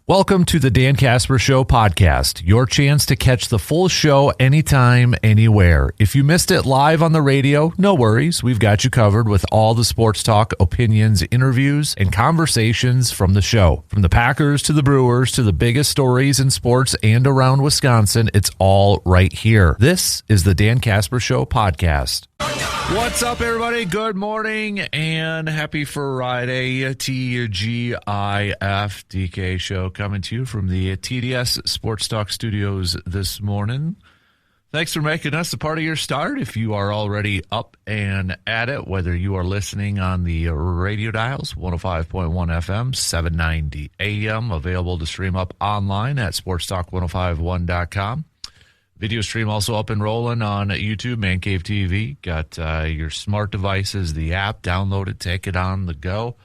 Welcome to the Dan Casper Show podcast, your chance to catch the full show anytime, anywhere. If you missed it live on the radio, no worries. We've got you covered with all the sports talk, opinions, interviews, and conversations from the show. From the Packers to the Brewers to the biggest stories in sports and around Wisconsin, it's all right here. This is the Dan Casper Show podcast. What's up, everybody? Good morning and happy Friday. TGIF DK Show coming to you from the TDS Sports Talk Studios this morning. Thanks for making us a part of your start. If you are already up and at it, whether you are listening on the radio dials, 105.1 FM, 790 AM, available to stream up online at sportstalk1051.com. Video stream also up and rolling on YouTube, Man Cave TV. Got your smart devices, the app, download it, take it on the go.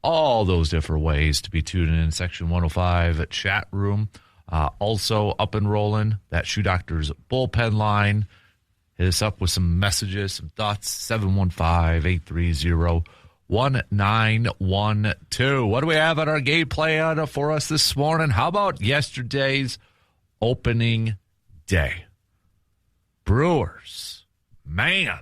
All those different ways to be tuning in. Section 105 chat room. Also up and rolling. That Shoe Doctor's bullpen line. Hit us up with some messages, some thoughts. 715-830-1912. What do we have on our game plan for us this morning? How about yesterday's opening day? Brewers, man,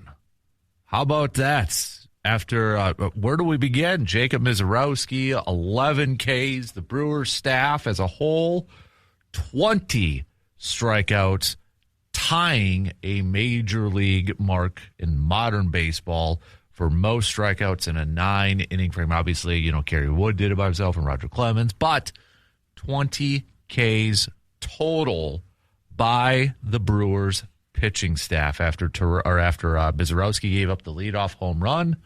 how about that? After, where do we begin? Jacob Mizorowski, 11 Ks. The Brewers staff as a whole, 20 strikeouts, tying a major league mark in modern baseball for most strikeouts in a 9-inning frame. Obviously, Kerry Wood did it by himself and Roger Clemens, but 20 Ks total by the Brewers pitching staff after Mizorowski gave up the leadoff home run,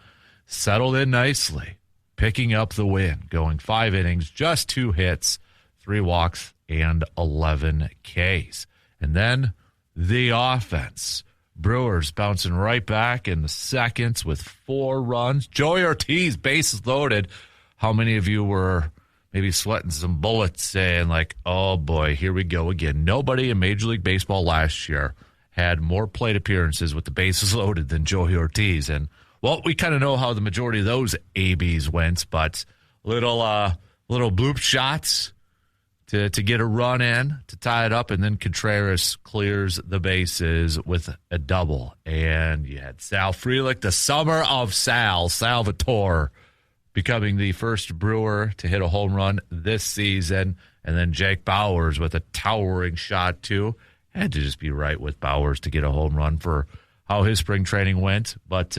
settled in nicely, picking up the win, going 5 innings, just 2 hits, 3 walks, and 11 Ks. And then the offense. Brewers bouncing right back in the seconds with 4 runs. Joey Ortiz, bases loaded. How many of you were maybe sweating some bullets saying like, oh boy, here we go again? Nobody in Major League Baseball last year had more plate appearances with the bases loaded than Joey Ortiz. And, well, we kind of know how the majority of those ABs went, but little bloop shots to get a run in, to tie it up, and then Contreras clears the bases with a double. And you had Sal Frelick, the summer of Salvatore, becoming the first Brewer to hit a home run this season. And then Jake Bauers with a towering shot, too. Had to just be right with Bauers to get a home run for how his spring training went. But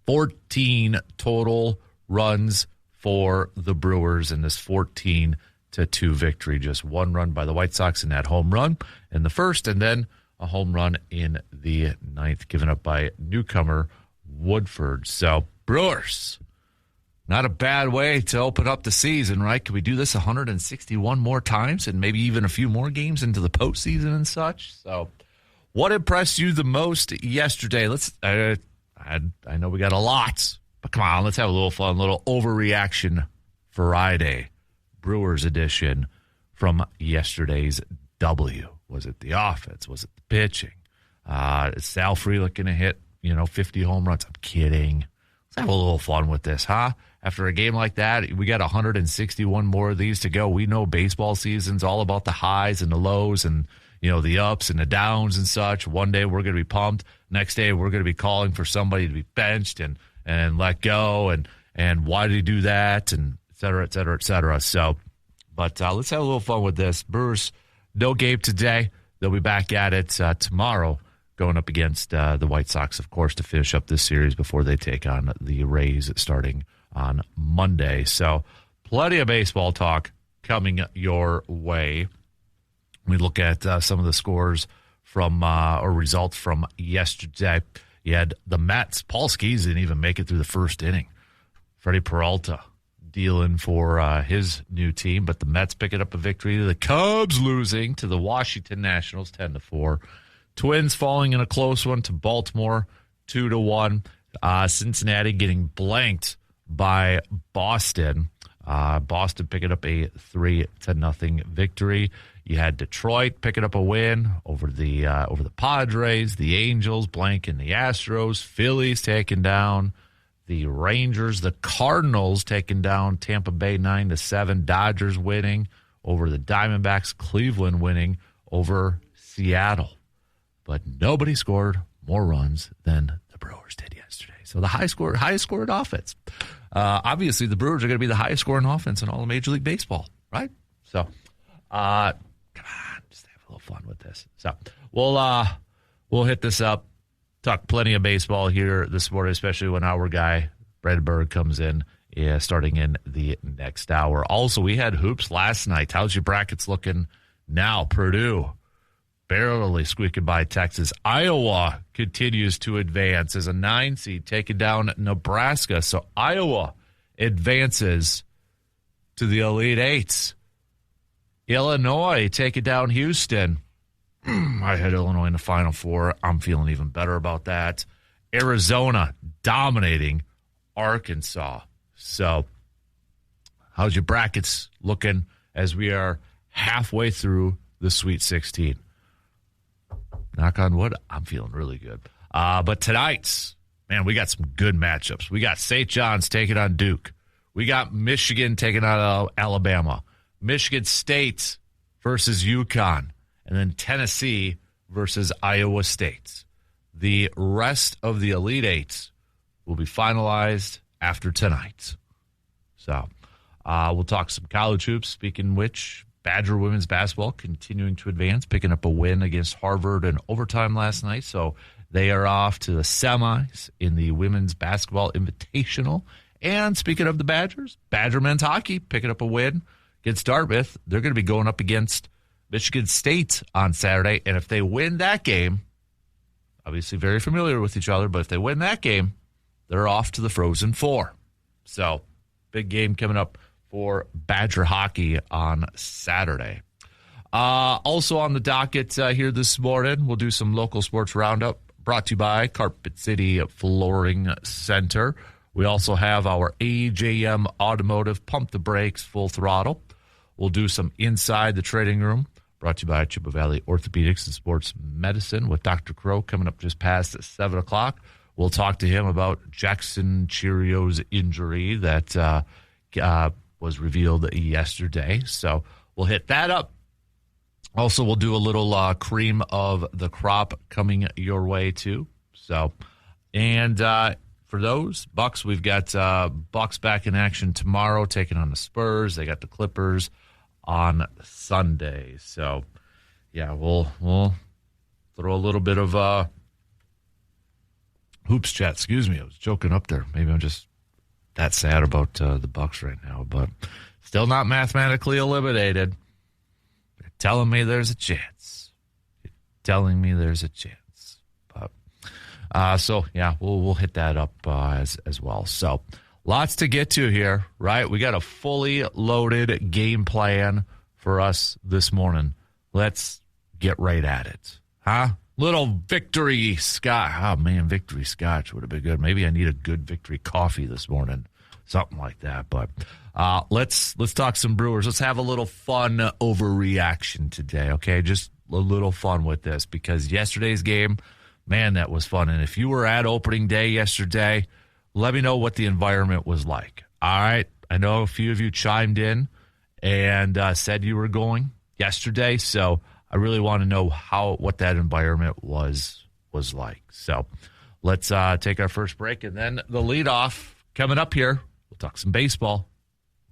14 total runs for the Brewers in this 14-2 victory. Just 1 run by the White Sox in that home run in the first, and then a home run in the 9th, given up by newcomer Woodford. So, Brewers, not a bad way to open up the season, right? Could we do this 161 more times and maybe even a few more games into the postseason and such? So, what impressed you the most yesterday? I know we got a lot, but come on, let's have a little fun, little overreaction Friday, Brewers edition from yesterday's W. Was it the offense? Was it the pitching? Is Sal Frelick going to hit, 50 home runs? I'm kidding. Let's have a little fun with this, huh? After a game like that, we got 161 more of these to go. We know baseball season's all about the highs and the lows and, the ups and the downs and such. One day we're going to be pumped. Next day we're going to be calling for somebody to be benched and let go and why did he do that and et cetera, et cetera, et cetera. So, but let's have a little fun with this. Brewers, no game today. They'll be back at it tomorrow, going up against the White Sox, of course, to finish up this series before they take on the Rays starting on Monday. So plenty of baseball talk coming your way. We look at some of the scores from or results from yesterday. You had the Mets. Paul Skeens didn't even make it through the first inning. Freddie Peralta dealing for his new team, but the Mets picking up a victory. The Cubs losing to the Washington Nationals 10-4. Twins falling in a close one to Baltimore 2-1. Cincinnati getting blanked by Boston. Boston picking up a 3-0 victory. You had Detroit picking up a win over the Padres, the Angels blanking the Astros, Phillies taking down the Rangers. The Cardinals taking down Tampa Bay 9-7. Dodgers winning over the Diamondbacks. Cleveland winning over Seattle. But nobody scored more runs than the Brewers did yesterday. So the highest scored offense. Obviously, the Brewers are going to be the highest scoring offense in all of Major League Baseball, right? So, come on, just have a little fun with this. So we'll hit this up. Talk plenty of baseball here this morning, especially when our guy Bredberg comes in, starting in the next hour. Also, we had hoops last night. How's your brackets looking now? Purdue barely squeaking by Texas. Iowa continues to advance as a 9 seed, taking down Nebraska. So Iowa advances to the Elite Eights. Illinois taking down Houston. I had Illinois in the Final Four. I'm feeling even better about that. Arizona dominating Arkansas. So how's your brackets looking as we are halfway through the Sweet 16? Knock on wood, I'm feeling really good. But tonight's, man, we got some good matchups. We got St. John's taking on Duke. We got Michigan taking on Alabama. Michigan State versus UConn. And then Tennessee versus Iowa State. The rest of the Elite Eights will be finalized after tonight. So we'll talk some college hoops. Speaking of which, Badger women's basketball continuing to advance, picking up a win against Harvard in overtime last night. So they are off to the semis in the Women's Basketball Invitational. And speaking of the Badgers, Badger men's hockey picking up a win against Dartmouth. They're going to be going up against Michigan State on Saturday. And if they win that game, obviously very familiar with each other, but if they win that game, they're off to the Frozen Four. So big game coming up for Badger hockey on Saturday. Also on the docket here this morning, we'll do some local sports roundup brought to you by Carpet City Flooring Center. We also have our AJM Automotive Pump the Brakes Full Throttle. We'll do some Inside the Trading Room brought to you by Chippewa Valley Orthopedics and Sports Medicine with Dr. Crow coming up just past 7 o'clock. We'll talk to him about Jackson Cheerios injury that was revealed yesterday. So we'll hit that up. Also, we'll do a little cream of the crop coming your way, too. So, and for those Bucks, we've got Bucks back in action tomorrow, taking on the Spurs. They got the Clippers on Sunday. So, yeah, we'll throw a little bit of hoops chat. Excuse me, I was joking up there. Maybe I'm just that sad about the Bucks right now, but still not mathematically eliminated. They're telling me there's a chance. You're telling me there's a chance. But so yeah, we'll hit that up as well. So lots to get to here, right? We got a fully loaded game plan for us this morning. Let's get right at it, huh? Little victory scotch. Oh, man, victory scotch would have been good. Maybe I need a good victory coffee this morning, something like that. But let's talk some Brewers. Let's have a little fun overreaction today, okay? Just a little fun with this because yesterday's game, man, that was fun. And if you were at opening day yesterday, let me know what the environment was like. All right? I know a few of you chimed in and said you were going yesterday, so I really want to know what that environment was like. So let's take our first break, and then the leadoff coming up here. We'll talk some baseball.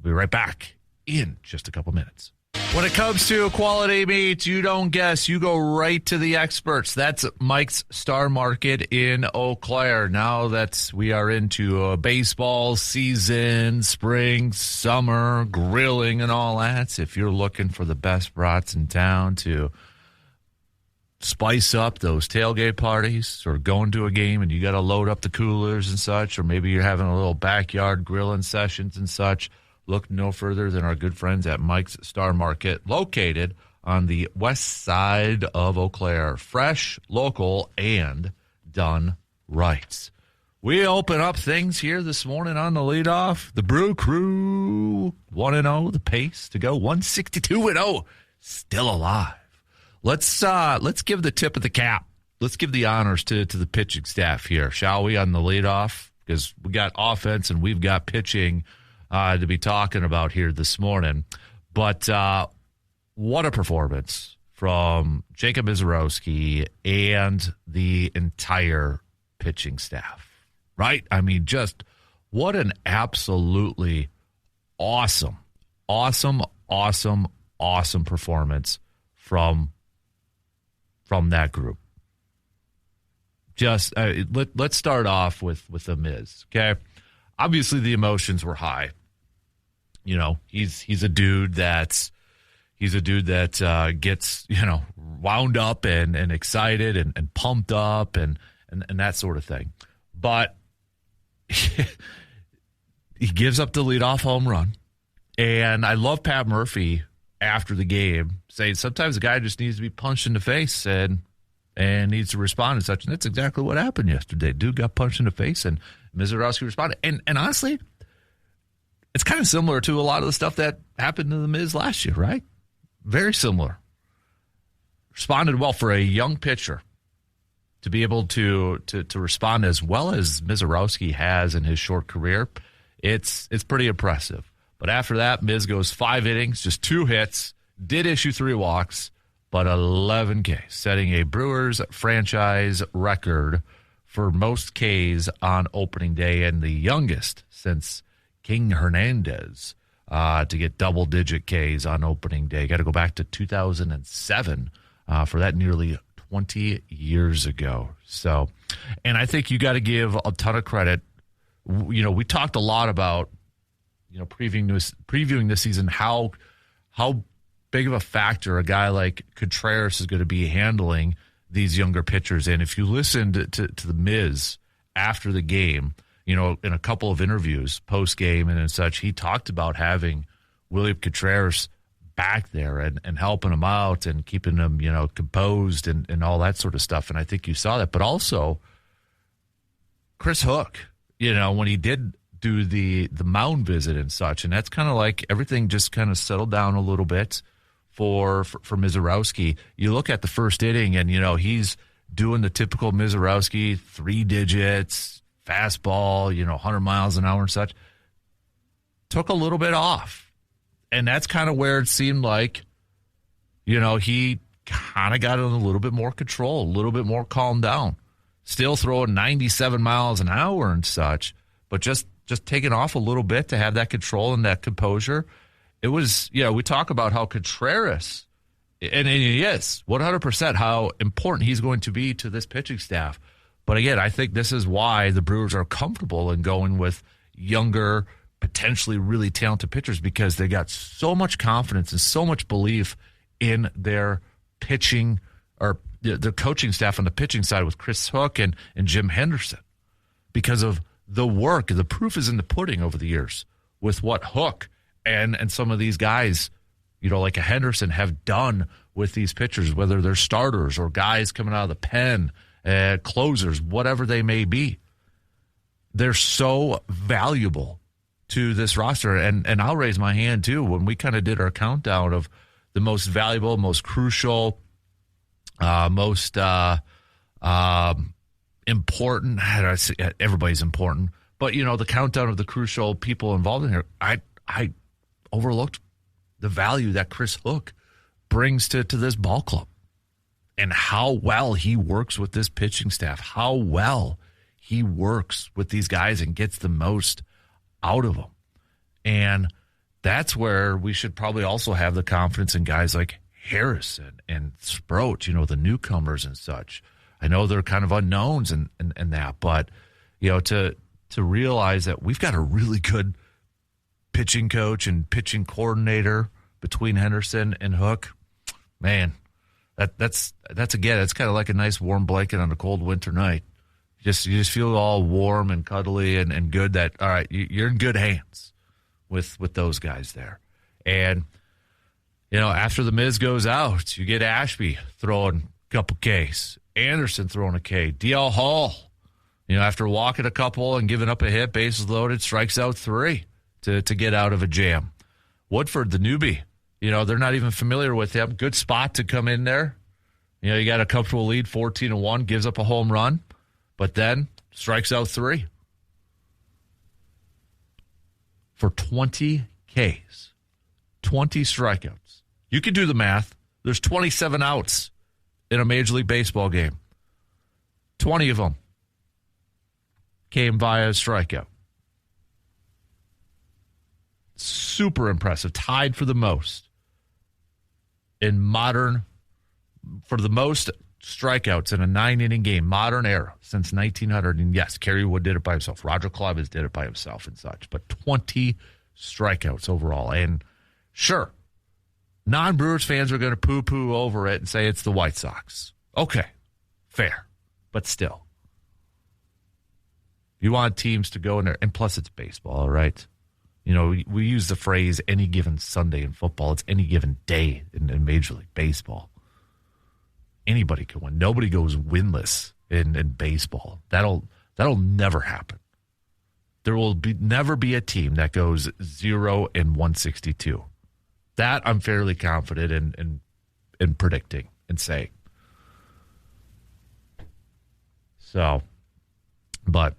We'll be right back in just a couple minutes. When it comes to quality meat, you don't guess. You go right to the experts. That's Mike's Star Market in Eau Claire. Now that we are into baseball season, spring, summer, grilling and all that, if you're looking for the best brats in town to spice up those tailgate parties or going to a game and you got to load up the coolers and such, or maybe you're having a little backyard grilling sessions and such, look no further than our good friends at Mike's Star Market, located on the west side of Eau Claire. Fresh, local, and done right. We open up things here this morning on the leadoff. The Brew Crew 1-0, the pace to go 162-0, still alive. Let's give the tip of the cap. Let's give the honors to the pitching staff here, shall we, on the leadoff? because we got offense and we've got pitching to be talking about here this morning. But what a performance from Jacob Misiorowski and the entire pitching staff, right? I mean, just what an absolutely awesome performance from that group. Just let's start off with the Miz, okay? Obviously, the emotions were high. You know, he's a dude that gets, you know, wound up and excited and pumped up and that sort of thing. But he gives up the leadoff home run. And I love Pat Murphy after the game saying sometimes a guy just needs to be punched in the face and needs to respond and such. And that's exactly what happened yesterday. Dude got punched in the face and Misiorowski responded. And honestly, it's kind of similar to a lot of the stuff that happened to the Miz last year, right? Very similar. Responded well for a young pitcher to be able to respond as well as Misiorowski has in his short career. It's pretty impressive. But after that, Miz goes 5 innings, just 2 hits, did issue 3 walks, but 11 Ks, setting a Brewers franchise record for most Ks on opening day and the youngest since King Hernandez to get double-digit Ks on opening day. Got to go back to 2007 for that, nearly 20 years ago. So, and I think you got to give a ton of credit. You know, we talked a lot about, you know, previewing this season, how big of a factor a guy like Contreras is going to be handling these younger pitchers. And if you listened to the Miz after the game, you know, in a couple of interviews post-game and such, he talked about having William Contreras back there and helping him out and keeping him, you know, composed and all that sort of stuff. And I think you saw that. But also Chris Hook, you know, when he did do the mound visit and such, and that's kind of like everything just kind of settled down a little bit for Misiorowski. You look at the first inning and, you know, he's doing the typical Misiorowski, 3 digits, fastball, you know, 100 miles an hour and such. Took a little bit off. And that's kind of where it seemed like, you know, he kind of got in a little bit more control, a little bit more calmed down. Still throwing 97 miles an hour and such, but just taking off a little bit to have that control and that composure. It was, you know, we talk about how Contreras, and he is 100% how important he's going to be to this pitching staff. But again, I think this is why the Brewers are comfortable in going with younger, potentially really talented pitchers, because they got so much confidence and so much belief in their pitching or the coaching staff on the pitching side with Chris Hook and Jim Henderson, because of the work. The proof is in the pudding over the years with what Hook and some of these guys, you know, like a Henderson, have done with these pitchers, whether they're starters or guys coming out of the pen, closers, whatever they may be. They're so valuable to this roster. And I'll raise my hand, too, when we kind of did our countdown of the most valuable, most crucial, most important. Everybody's important. But, you know, the countdown of the crucial people involved in here, I overlooked the value that Chris Hook brings to this ball club and how well he works with this pitching staff, how well he works with these guys and gets the most out of them. And that's where we should probably also have the confidence in guys like Harrison and Sproat, you know, the newcomers and such. I know they're kind of unknowns and that, but, you know, to realize that we've got a really good pitching coach and pitching coordinator between Henderson and Hook, man, that's again, it's kind of like a nice warm blanket on a cold winter night. You just feel all warm and cuddly and good that, all right, you're in good hands with those guys there. And, you know, after the Miz goes out, you get Ashby throwing a couple Ks, Anderson throwing a K, DL Hall, you know, after walking a couple and giving up a hit, bases loaded, strikes out 3 to get out of a jam. Woodford, the newbie, you know, they're not even familiar with him. Good spot to come in there. You know, you got a comfortable lead, 14-1, gives up a home run, but then strikes out 3. for 20 Ks, 20 strikeouts. You can do the math. There's 27 outs in a Major League Baseball game. 20 of them came via a strikeout. Super impressive. Tied for the most in modern, for the most strikeouts in a 9-inning game, modern era, since 1900. And yes, Kerry Wood did it by himself. Roger Clemens did it by himself and such. But 20 strikeouts overall. And sure, non-Brewers fans are going to poo-poo over it and say it's the White Sox. Okay, fair. But still, you want teams to go in there. And plus, it's baseball, all right? You know, we use the phrase any given Sunday in football. It's any given day in Major League Baseball. Anybody can win. Nobody goes winless in baseball. That'll never happen. There will never be a team that goes 0-162. That I'm fairly confident in predicting and saying. So, but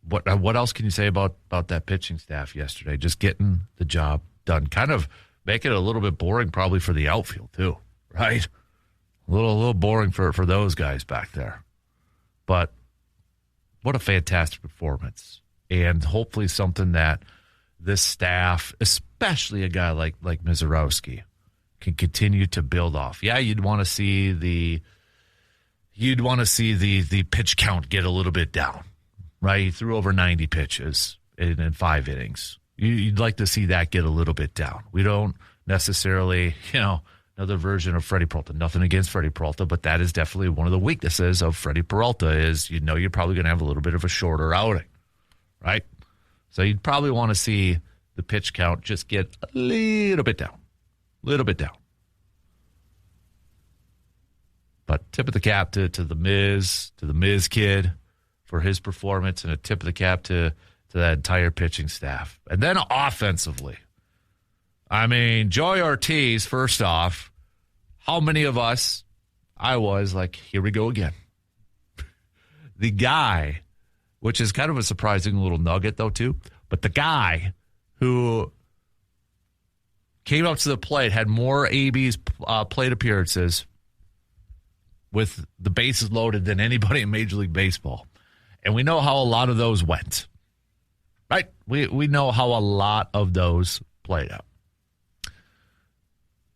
what else can you say about that pitching staff yesterday? Just getting the job done. Kind of make it a little bit boring probably for the outfield too, right? A little boring for those guys back there. But what a fantastic performance. And hopefully something that this staff, especially a guy like Mizorowski, can continue to build off. Yeah, you'd want to see the pitch count get a little bit down, right? He threw over 90 pitches in 5 innings. You'd like to see that get a little bit down. We don't necessarily, another version of Freddie Peralta. Nothing against Freddie Peralta, but that is definitely one of the weaknesses of Freddie Peralta is you're probably going to have a little bit of a shorter outing, right? So you'd probably want to see the pitch count just get a little bit down. But tip of the cap to the Miz kid for his performance, and a tip of the cap to that entire pitching staff. And then offensively, I mean, Joey Ortiz, first off, how many of us, I was like, here we go again. The guy, which is kind of a surprising little nugget, though, too, but the guy who came up to the plate, had more AB's plate appearances with the bases loaded than anybody in Major League Baseball. And we know how a lot of those went, right? We know how a lot of those played out.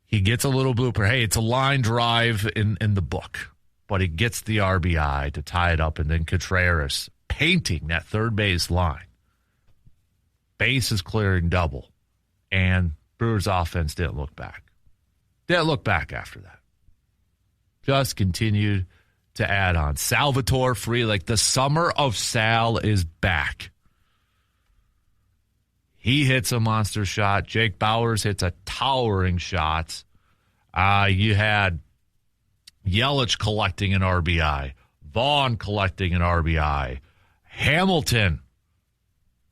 He gets a little blooper. Hey, it's a line drive in the book, but he gets the RBI to tie it up, and then Contreras painting that third base line. Bases clearing double, and Brewers offense didn't look back. Didn't look back after that. Just continued to add on. Salvatore free, like the summer of Sal is back. He hits a monster shot. Jake Bauers hits a towering shot. You had Yelich collecting an RBI. Vaughn collecting an RBI. Hamilton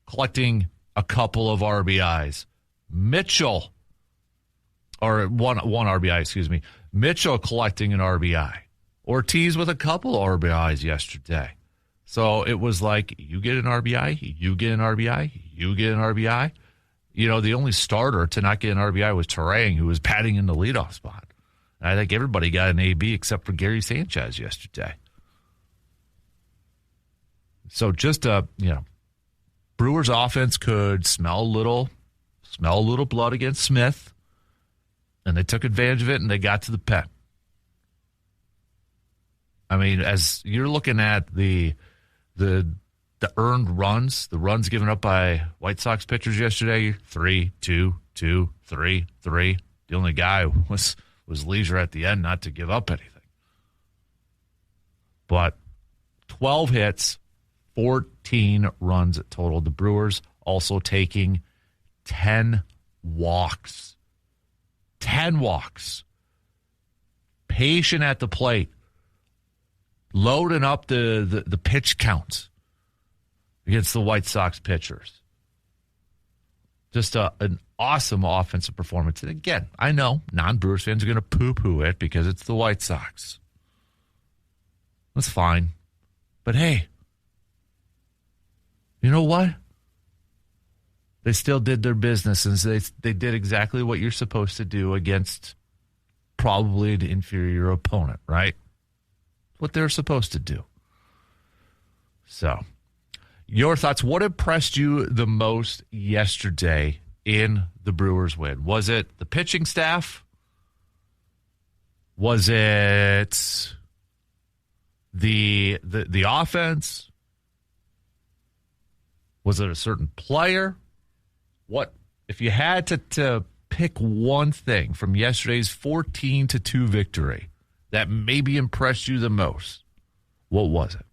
collecting a couple of RBIs. Mitchell, or one RBI, excuse me. Mitchell collecting an RBI. Ortiz with a couple RBIs yesterday. So it was like, you get an RBI, you get an RBI, you get an RBI. The only starter to not get an RBI was Terang, who was batting in the leadoff spot. And I think everybody got an AB except for Gary Sanchez yesterday. So just, Brewers offense could smell a little blood against Smith, and they took advantage of it, and they got to the pen. I mean, as you're looking at the earned runs, the runs given up by White Sox pitchers yesterday, 3, 2, 2, 3, 3. The only guy was Leisure at the end not to give up anything. But 12 hits, 14 runs total. The Brewers also taking 10 walks. 10 walks. Patient at the plate. Loading up the pitch counts against the White Sox pitchers. Just an awesome offensive performance. And again, I know non-Brewers fans are going to poo-poo it because it's the White Sox. That's fine. But hey, you know what? They still did their business, and they did exactly what you're supposed to do against probably an inferior opponent, right? What they're supposed to do. So, your thoughts. What impressed you the most yesterday in the Brewers win? Was it the pitching staff? Was it the offense? Was it a certain player? What if you had to pick one thing from yesterday's 14-2 victory that maybe impressed you the most? What was it?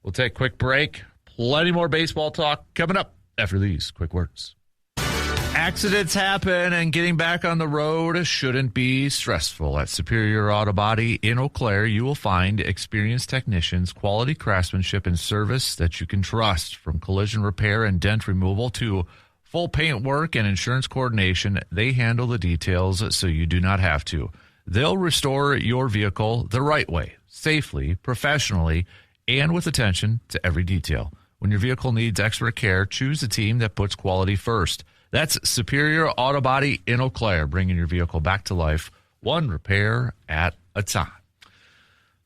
We'll take a quick break. Plenty more baseball talk coming up after these quick words. Accidents happen, and getting back on the road shouldn't be stressful. At Superior Auto Body in Eau Claire, you will find experienced technicians, quality craftsmanship, and service that you can trust. From collision repair and dent removal to full paint work and insurance coordination, they handle the details so you do not have to. They'll restore your vehicle the right way, safely, professionally, and with attention to every detail. When your vehicle needs extra care, choose a team that puts quality first. That's Superior Auto Body in Eau Claire, bringing your vehicle back to life, one repair at a time.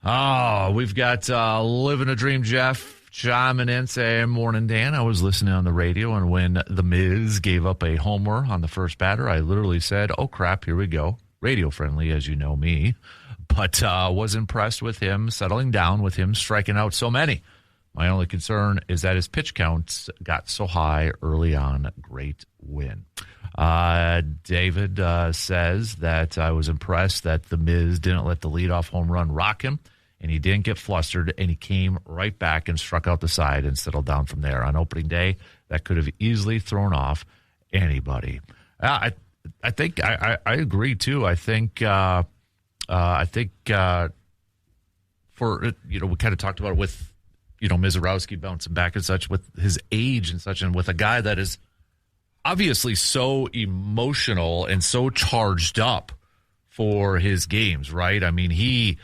Oh, we've got Living a Dream Jeff chiming in saying, "Morning, Dan. I was listening on the radio, and when The Miz gave up a homer on the first batter, I literally said, oh, crap, here we go. Radio friendly, as you know me. But was impressed with him settling down, with him striking out so many. My only concern is that his pitch counts got so high early on. Great win." David says that I was impressed that The Miz didn't let the leadoff home run rock him, and he didn't get flustered, and he came right back and struck out the side and settled down from there. On opening day, that could have easily thrown off anybody. I think I agree, too. I think for, we kind of talked about it with, Mizorowski bouncing back and such, with his age and such, and with a guy that is obviously so emotional and so charged up for his games, right? I mean, he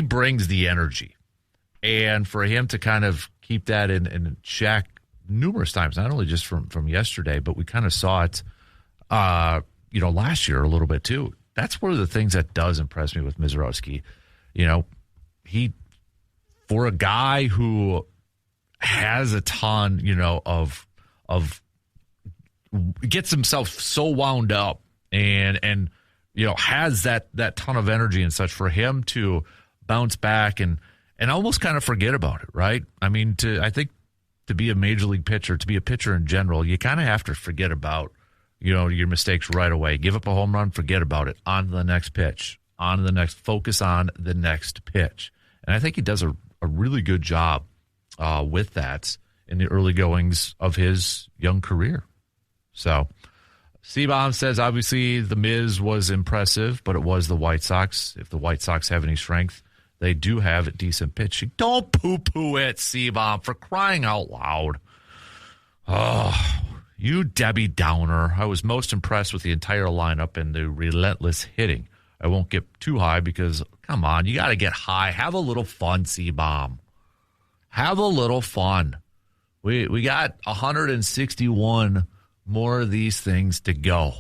brings the energy. And for him to kind of keep that in check numerous times, not only just from yesterday, but we kind of saw it, last year a little bit too. That's one of the things that does impress me with Mizorowski. For a guy who has a ton, of gets himself so wound up and has that ton of energy and such, for him to bounce back and almost kind of forget about it, right? I mean, I think to be a major league pitcher, to be a pitcher in general, you kind of have to forget about, your mistakes right away. Give up a home run, forget about it. On to the next pitch. On to the next. Focus on the next pitch. And I think he does a really good job with that in the early goings of his young career. So, C-Bomb says, obviously, The Miz was impressive, but it was the White Sox. If the White Sox have any strength, they do have decent pitching. Don't poo-poo it, C-Bomb, for crying out loud. Oh, you Debbie Downer. I was most impressed with the entire lineup and the relentless hitting. I won't get too high because, come on, you got to get high. Have a little fun, C-Bomb. Have a little fun. We got 161 more of these things to go.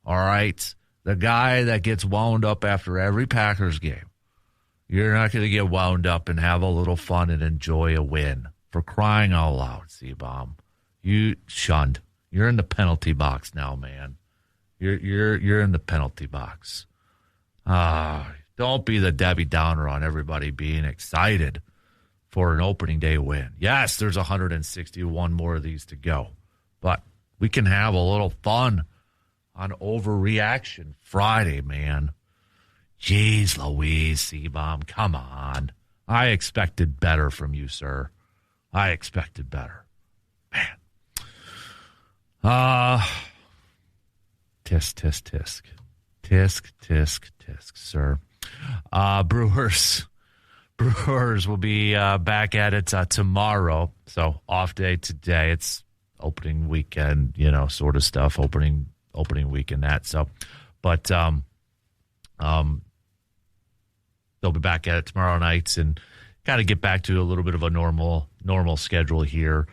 All right? The guy that gets wound up after every Packers game. You're not going to get wound up and have a little fun and enjoy a win. For crying out loud, C-Bomb. You shunned. You're in the penalty box now, man. You're in the penalty box. Don't be the Debbie Downer on everybody being excited for an opening day win. Yes, there's 161 more of these to go, but we can have a little fun on Overreaction Friday, man. Jeez Louise, C-Bomb, come on. I expected better from you, sir. I expected better. Man. Tisk, tisk, tisk. Tisk, tisk, tisk, sir. Brewers will be back at it tomorrow. So off day today. It's opening weekend, sort of stuff. Opening weekend that. So, but they'll be back at it tomorrow night and kind of get back to a little bit of a normal schedule here.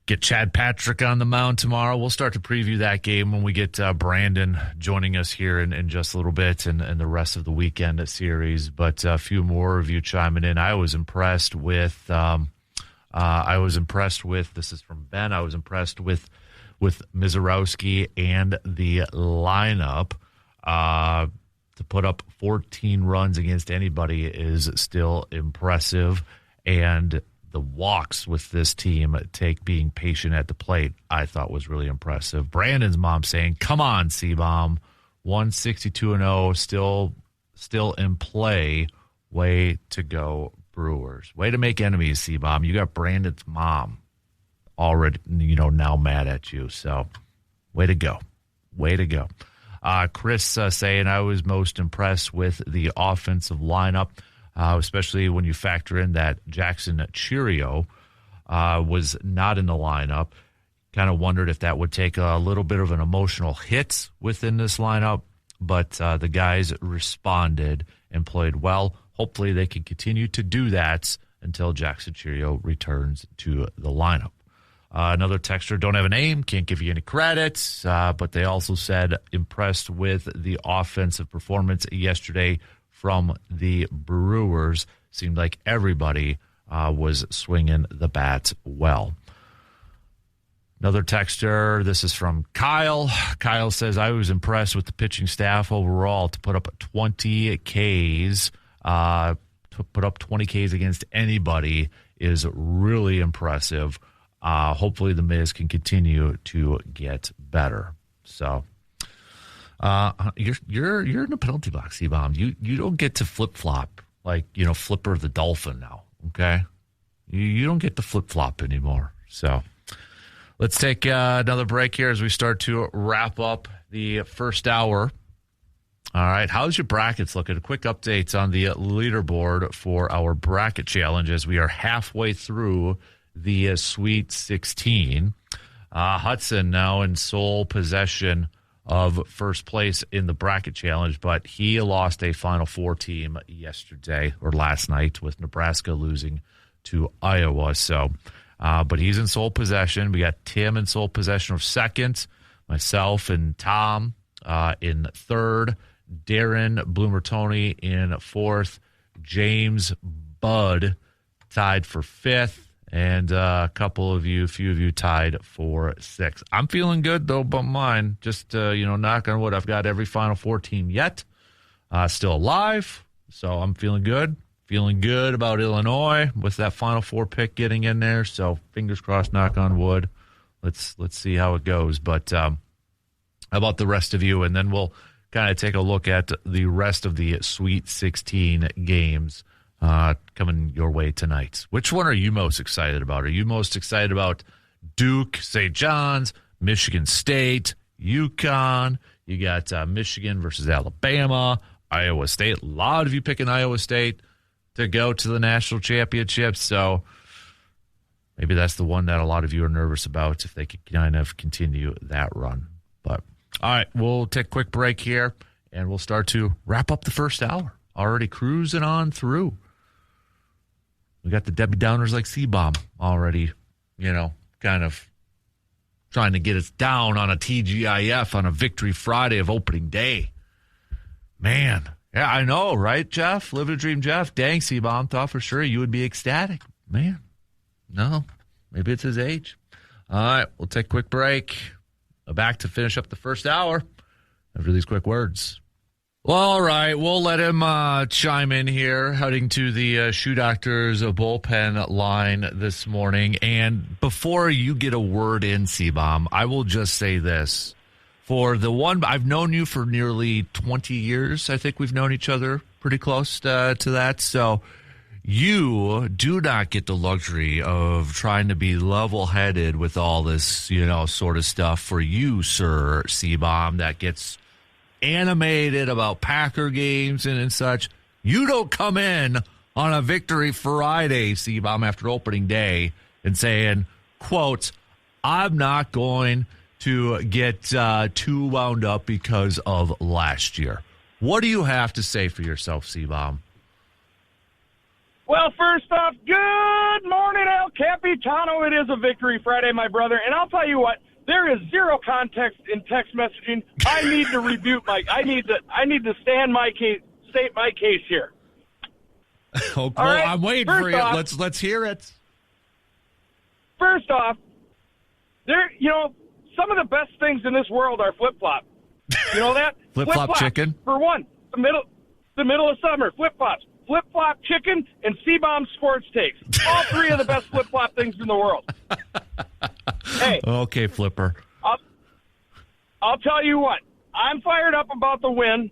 Get Chad Patrick on the mound tomorrow. We'll start to preview that game when we get Brandon joining us here in just a little bit and the rest of the weekend series. But a few more of you chiming in. I was impressed with this is from Ben. I was impressed with Mizorowski and the lineup. To put up 14 runs against anybody is still impressive. And the walks with this team being patient at the plate, I thought was really impressive. Brandon's mom saying, come on, C-Bomb, 162-0, still in play. Way to go, Brewers. Way to make enemies, C-Bomb. You got Brandon's mom already, now mad at you. So way to go. Way to go. Chris saying, I was most impressed with the offensive lineup. Especially when you factor in that Jackson Cheerio was not in the lineup. Kind of wondered if that would take a little bit of an emotional hit within this lineup, but the guys responded and played well. Hopefully they can continue to do that until Jackson Cheerio returns to the lineup. Another texter, don't have a name, can't give you any credits, but they also said impressed with the offensive performance yesterday from the Brewers. Seemed like everybody was swinging the bat well. Another texter, this is from Kyle. Kyle says, I was impressed with the pitching staff overall to put up 20 Ks. To put up 20 Ks against anybody is really impressive. Hopefully the Miz can continue to get better. So you're in the penalty box, C-Bomb. You don't get to flip-flop like, Flipper the Dolphin now, okay? You don't get to flip-flop anymore. So let's take another break here as we start to wrap up the first hour. All right, how's your brackets looking? A quick update on the leaderboard for our bracket challenge as we are halfway through the Sweet 16. Hudson now in sole possession of first place in the bracket challenge, but he lost a Final Four team last night with Nebraska losing to Iowa. So, but he's in sole possession. We got Tim in sole possession of second, myself and Tom in third, Darren Bloomer-Tony in fourth, James Bud tied for fifth, and a few of you tied for sixth. I'm feeling good, though, about mine. Just, knock on wood. I've got every Final Four team yet. Still alive, so I'm feeling good. Feeling good about Illinois with that Final Four pick getting in there. So fingers crossed, knock on wood. Let's see how it goes. But how about the rest of you? And then we'll kind of take a look at the rest of the Sweet 16 games coming your way tonight. Which one are you most excited about? Are you most excited about Duke, St. John's, Michigan State, UConn? You got Michigan versus Alabama, Iowa State. A lot of you picking Iowa State to go to the national championship. So maybe that's the one that a lot of you are nervous about if they could kind of continue that run. But all right, we'll take a quick break here, and we'll start to wrap up the first hour. Already cruising on through. We got the Debbie Downers like C-Bomb already, kind of trying to get us down on a TGIF on a Victory Friday of opening day. Man, yeah, I know, right, Jeff? Live a dream, Jeff. Dang, C-Bomb, thought for sure you would be ecstatic. Man, no, maybe it's his age. All right, we'll take a quick break. Back to finish up the first hour after these quick words. Well, all right, we'll let him chime in here, heading to the Shoe Doctor's bullpen line this morning. And before you get a word in, C-Bomb, I will just say this. For the one, I've known you for nearly 20 years. I think we've known each other pretty close to that. So you do not get the luxury of trying to be level-headed with all this, sort of stuff for you, sir, C-Bomb, that gets animated about Packer games and such. You don't come in on a Victory Friday, C-Bomb, after opening day and saying, quote, I'm not going to get too wound up because of last year. What do you have to say for yourself, C-Bomb? Well, first off, good morning, El Capitano. It is a Victory Friday, my brother. And I'll tell you what, there is zero context in text messaging. I need to rebuke I need to state my case here. Oh, well, right? I'm waiting First for you. off, Let's hear it. First off, some of the best things in this world are flip-flop. You know that? Flip-flop chicken? For one, the middle of summer, flip-flops. Flip-flop chicken and C-Bomb sports takes. All three of the best flip-flop things in the world. Hey. Okay, Flipper. I'll tell you what. I'm fired up about the win,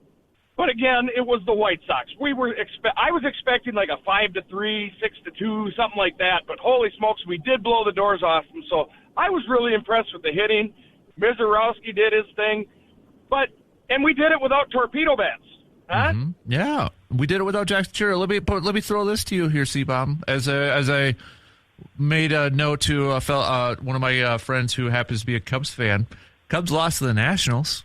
but again, it was the White Sox. I was expecting like a 5-3, 6-2, something like that, but holy smokes, we did blow the doors off them. So I was really impressed with the hitting. Mizorowski did his thing, and we did it without torpedo bats. Huh? Mm-hmm. Yeah, we did it without Jackson Chira. Let me throw this to you here, C-Bomb. As I made a note to one of my friends who happens to be a Cubs fan. Cubs lost to the Nationals.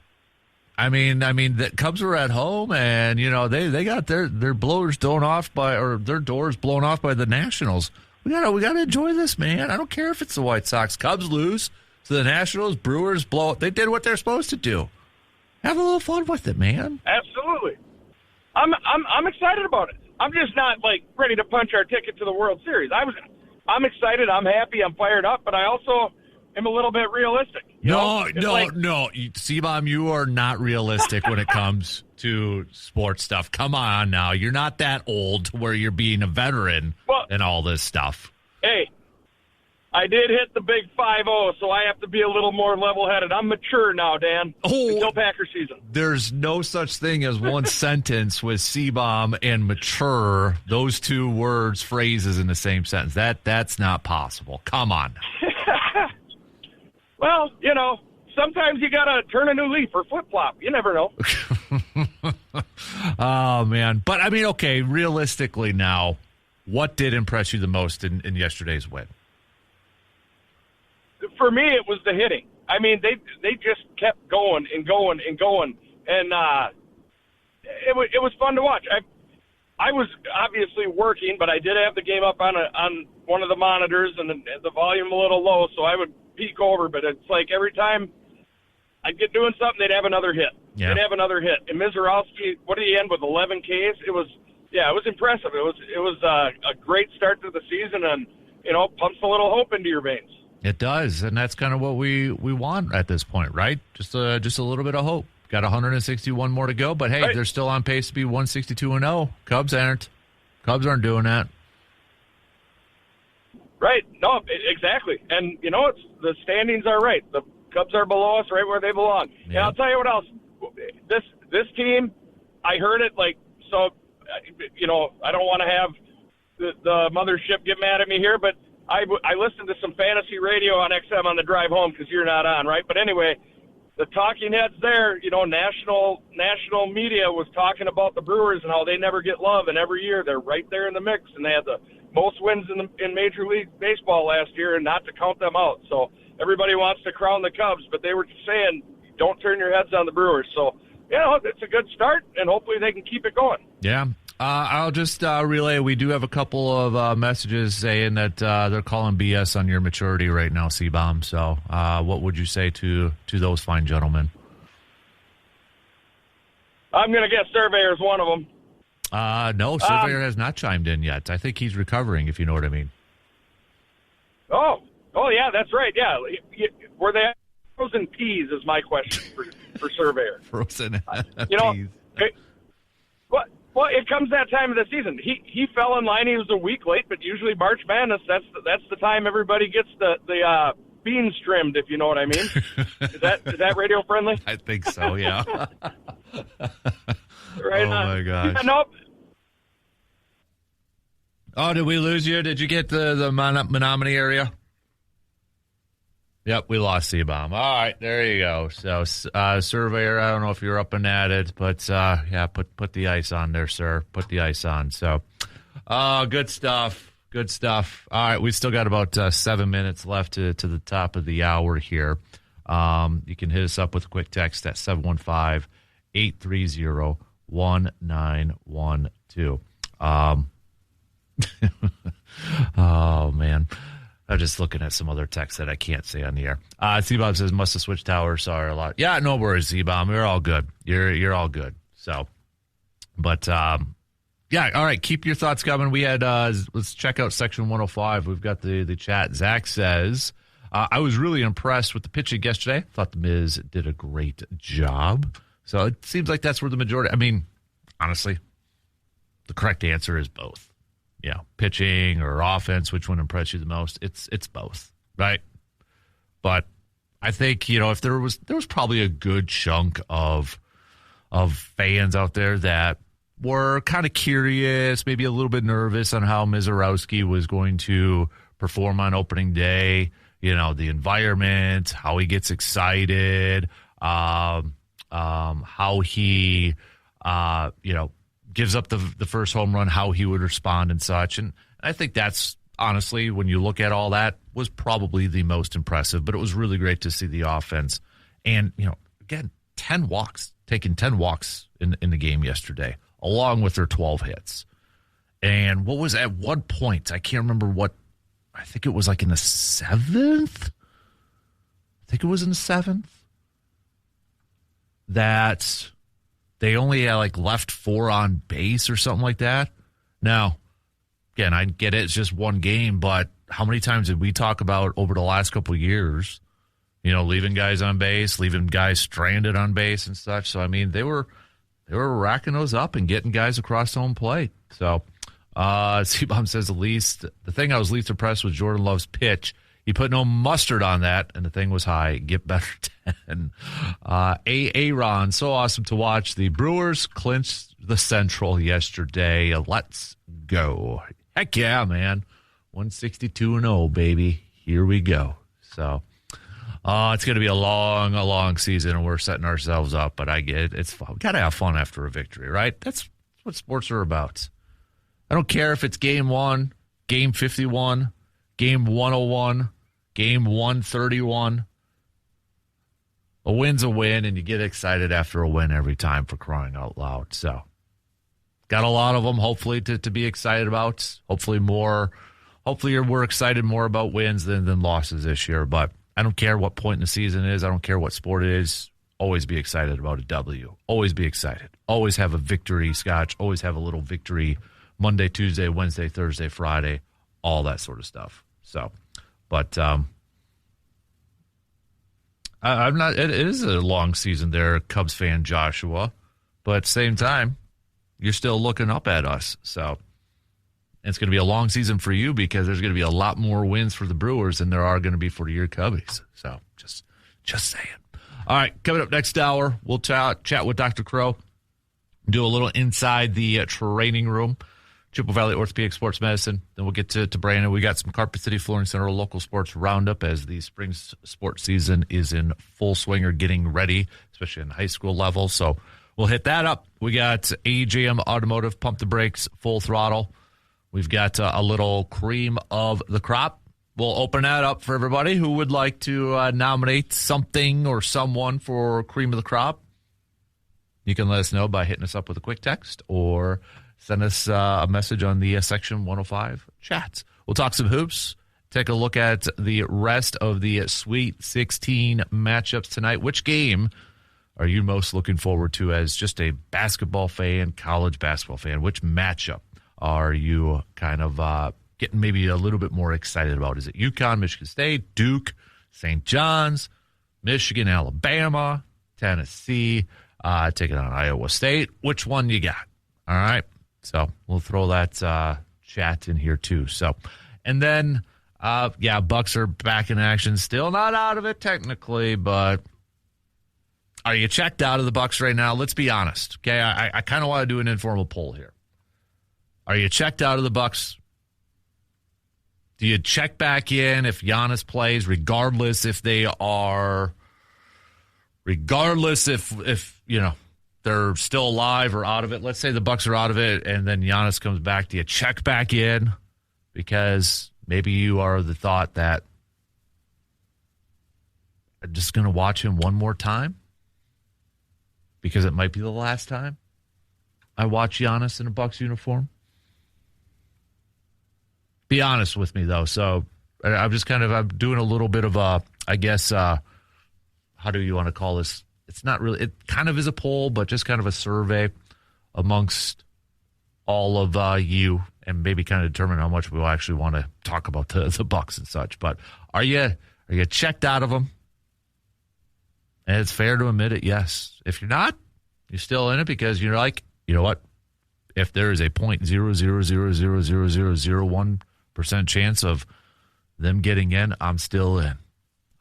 I mean, the Cubs were at home, and they got their blowers blown off their doors blown off by the Nationals. We gotta enjoy this, man. I don't care if it's the White Sox. Cubs lose to the Nationals. Brewers blow. They did what they're supposed to do. Have a little fun with it, man. Absolutely. I'm excited about it. I'm just not ready to punch our ticket to the World Series. I'm excited. I'm happy. I'm fired up, but I also am a little bit realistic. No. C-Bomb, you are not realistic when it comes to sports stuff. Come on now. You're not that old to where you're being a veteran and all this stuff. Hey, I did hit the big 5-0, so I have to be a little more level-headed. I'm mature now, Dan. Until Packer season. There's no such thing as one sentence with C-Bomb and mature, those two words, phrases in the same sentence. That's not possible. Come on. Well, sometimes you got to turn a new leaf or flip-flop. You never know. Oh, man. But, okay, realistically now, what did impress you the most in yesterday's win? For me, it was the hitting. They just kept going and going and going, and it was fun to watch. I was obviously working, but I did have the game up on one of the monitors and the volume a little low, so I would peek over. But it's like every time I'd get doing something, they'd have another hit. Yeah. They'd have another hit. And Mizorowski, what did he end with? 11 Ks. It was impressive. It was a great start to the season, and pumps a little hope into your veins. It does, and that's kind of what we want at this point, right? Just a little bit of hope. Got 161 more to go, but hey, They're still on pace to be 162-0. Cubs aren't. Cubs aren't doing that. Right. No, exactly. And it's the standings are right. The Cubs are below us, right where they belong. Yeah. And I'll tell you what else. This team, I heard it so. I don't want to have the mothership get mad at me here, but I listened to some fantasy radio on XM on the drive home because you're not on, right? But anyway, the talking heads there, national media was talking about the Brewers and how they never get love, and every year they're right there in the mix, and they had the most wins in Major League Baseball last year, and not to count them out. So everybody wants to crown the Cubs, but they were saying don't turn your heads on the Brewers. So, it's a good start, and hopefully they can keep it going. Yeah. I'll just relay. We do have a couple of messages saying that they're calling BS on your maturity right now, C-Bomb. So what would you say to those fine gentlemen? I'm going to guess Surveyor's one of them. No, Surveyor has not chimed in yet. I think he's recovering, if you know what I mean. Oh, yeah, that's right. Yeah. Were they frozen peas is my question for Surveyor. Frozen peas. Well, it comes that time of the season. He fell in line. He was a week late, but usually March Madness, that's the time everybody gets the beans trimmed, if you know what I mean. Is that radio friendly? I think so, yeah. Right oh, on. My gosh. Yeah, nope. Oh, did we lose you? Did you get the Menominee area? Yep, we lost C-Bomb. All right, there you go. So, Surveyor, I don't know if you're up and at it, but put the ice on there, sir. Put the ice on. So, good stuff. Good stuff. All right, we still got about 7 minutes left to the top of the hour here. You can hit us up with a quick text at 715-830-1912. Oh, man. I'm just looking at some other text that I can't say on the air. C-Bomb says, must have switched towers. Sorry a lot. Yeah, no worries, C-Bomb. You're all good. You're all good. So, but, yeah, all right. Keep your thoughts coming. We had, let's check out section 105. We've got the chat. Zach says, I was really impressed with the pitching yesterday. Thought the Miz did a great job. So it seems like that's where the majority, I mean, honestly, the correct answer is both. Yeah, pitching or offense, which one impressed you the most? It's both, right? But I think, if there was probably a good chunk of fans out there that were kind of curious, maybe a little bit nervous on how Mizorowski was going to perform on opening day. The environment, how he gets excited, how he, gives up the first home run, how he would respond and such. And I think that's, honestly, when you look at all that, was probably the most impressive. But it was really great to see the offense. And, again, 10 walks, taking 10 walks in the game yesterday, along with their 12 hits. And what was at one point, I can't remember what, I think it was like in the 7th? I think it was in the 7th. That they only had left 4 on base or something like that. Now, again, I get it. It's just one game, but how many times did we talk about over the last couple of years, leaving guys on base, leaving guys stranded on base and such. So, I mean, they were racking those up and getting guys across home plate. So, C-Bomb says the thing I was least impressed with Jordan Love's pitch. He put no mustard on that, and the thing was high. Get better 10. Aaron, so awesome to watch. The Brewers clinched the Central yesterday. Let's go. Heck yeah, man. 162-0, baby. Here we go. So, it's going to be a long season, and we're setting ourselves up, but I get it. It's fun. We got to have fun after a victory, right? That's what sports are about. I don't care if it's game 1, game 51, game 101, game 131. A win's a win, and you get excited after a win every time, for crying out loud. So, got a lot of them, hopefully, to be excited about. Hopefully we're excited more about wins than losses this year. But I don't care what point in the season it is. I don't care what sport it is. Always be excited about a W. Always be excited. Always have a victory scotch. Always have a little victory Monday, Tuesday, Wednesday, Thursday, Friday, all that sort of stuff. So, but I'm not. It is a long season there, Cubs fan Joshua, but at the same time, you're still looking up at us. So, it's going to be a long season for you because there's going to be a lot more wins for the Brewers than there are going to be for your Cubbies. So, just saying. All right, coming up next hour, we'll chat with Dr. Crow, do a little inside the training room. Chippewa Valley Orthopedic Sports Medicine. Then we'll get to Brandon. We got some Carpet City Flooring Center local sports roundup as the spring sports season is in full swing or getting ready, especially in high school level. So we'll hit that up. We got AJM Automotive, Pump the Brakes, Full Throttle. We've got a little cream of the crop. We'll open that up for everybody who would like to nominate something or someone for cream of the crop. You can let us know by hitting us up with a quick text or send us a message on the Section 105 chats. We'll talk some hoops, take a look at the rest of the Sweet 16 matchups tonight. Which game are you most looking forward to as just a basketball fan, college basketball fan? Which matchup are you kind of getting maybe a little bit more excited about? Is it UConn, Michigan State, Duke, St. John's, Michigan, Alabama, Tennessee, taking on Iowa State? Which one you got? All right. So we'll throw that chat in here too. So, and then, Bucks are back in action. Still not out of it technically, but are you checked out of the Bucks right now? Let's be honest. Okay, I kind of want to do an informal poll here. Are you checked out of the Bucks? Do you check back in if Giannis plays, regardless if they're still alive or out of it? Let's say the Bucks are out of it, and then Giannis comes back. Do you check back in? Because maybe you are the thought that I'm just going to watch him one more time because it might be the last time I watch Giannis in a Bucks uniform. Be honest with me, though. So I'm just I'm doing a little bit of a, I guess, how do you want to call this? It's not really, it kind of is a poll, but just kind of a survey amongst all of you, and maybe kind of determine how much we will actually want to talk about the Bucks and such. But are you checked out of them? And it's fair to admit it, yes. If you're not, you're still in it because you're like, you know what? If there is a 0.0000001% chance of them getting in, I'm still in.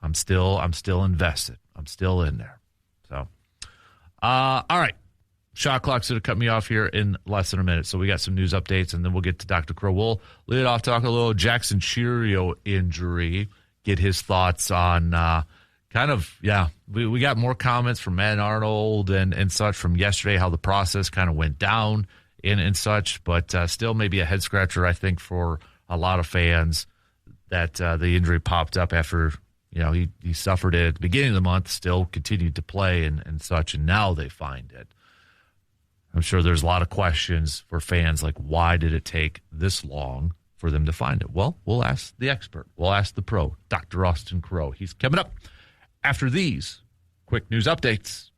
I'm still invested. I'm still in there. So, all right. Shot clock's going to cut me off here in less than a minute. So we got some news updates, and then we'll get to Dr. Crow. We'll lead off, talk a little Jackson Cheerio injury, get his thoughts on we got more comments from Matt Arnold and such from yesterday, how the process kind of went down and such, but still maybe a head-scratcher, I think, for a lot of fans that the injury popped up after, he suffered it at the beginning of the month, still continued to play and such, and now they find it. I'm sure there's a lot of questions for fans, like, why did it take this long for them to find it? Well, we'll ask the expert. We'll ask the pro, Dr. Austin Crow. He's coming up after these quick news updates.